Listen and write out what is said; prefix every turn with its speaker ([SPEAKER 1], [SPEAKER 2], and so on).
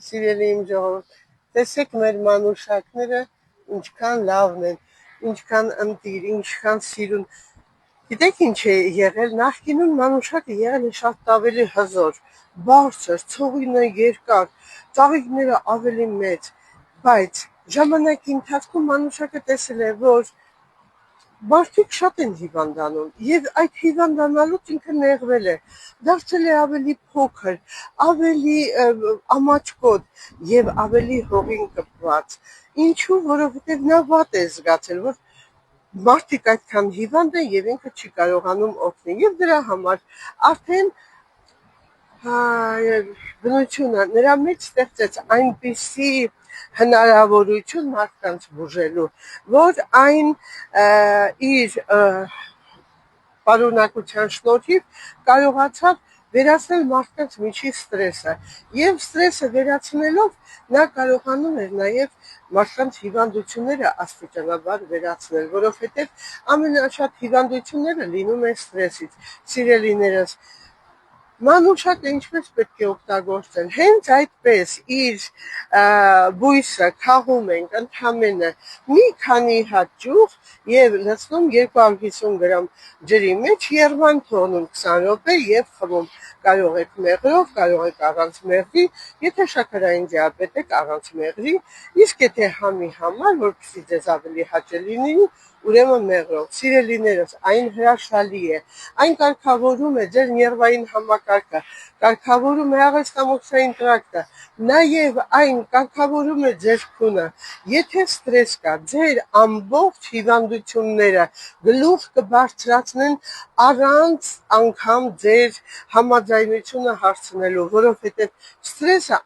[SPEAKER 1] Սիրելի իմ ժողովուրդ, տեսեք մեր մանուշակները ինչքան լավն են, ինչքան ընտիր, ինչքան սիրուն։ Գիտեք ինչ է եղել, նախկինում մանուշակը եղել է շատ ավելի հզոր, բարձր, ցողունը երկար, ծաղիկները ավելի մեծ, բայց ժամանակի ընթացքում մանուշակը տեսել է, որ մարդիկ շատ են հիվանդանում եւ այդ հիվանդանալուց ինքը նեղվել է, դարձել է ավելի փոքր, ավելի ամաչկոտ եւ ավելի հողին կպված։ Ինչու, որովհետեւ նա վատ է զգացել, որ մարդիկ այդքան հիվանդ են եւ ինքը չի կարողանում օգնել եւ դրա համար արդեն բնությունը նրա մեջ ստեղծեց այնպիսի հնարավորություն մարդկանց բուժելու, որ այն իր պարունակության շնորհիվ կարողացավ վերացնել մարդկանց միջի ստրեսը եւ ստրեսը վերացնելով նա կարողանում էր նաեւ մարդկանց հիվանդությունները աստիճանաբար վերացնել, որովհետեւ ամենաշատ հիվանդությունները լինում են ստրեսից։ Սիրելիներս, մանուշակը ինչպես պետք է օգտագործել, հենց այդպես իր բույսը քաղում ենք ընդամենը մի քանի հատ ճյուղ եւ լցնում 250 գրամ ջրի մեջ, երման թողնում 20 րոպե եւ խմում։ Կարող եք մեղրով, կարող եք առանց մեղրի, եթե շաքարային դիաբետ եք առանց մեղրի, իսկ եթե համի համար, որպեսզի ձեզ ավելի հաճելի լինի, ուրեմն մեղրով։ Սիրելիներս, այն հրաշալի է, այն կարգավորում է ձեր նервային համակարգը, կարգավորում է աղեստամոքսային տրակտը, նաև այն կարգավորում է ձեր քունը։ Եթե ստրես կա, ձեր ամբողջ հիվանդությունները գլուխ կբարձրացնեն առանց անգամ ձեր համաձայնությունը հարցնելու, որովհետև ստրեսը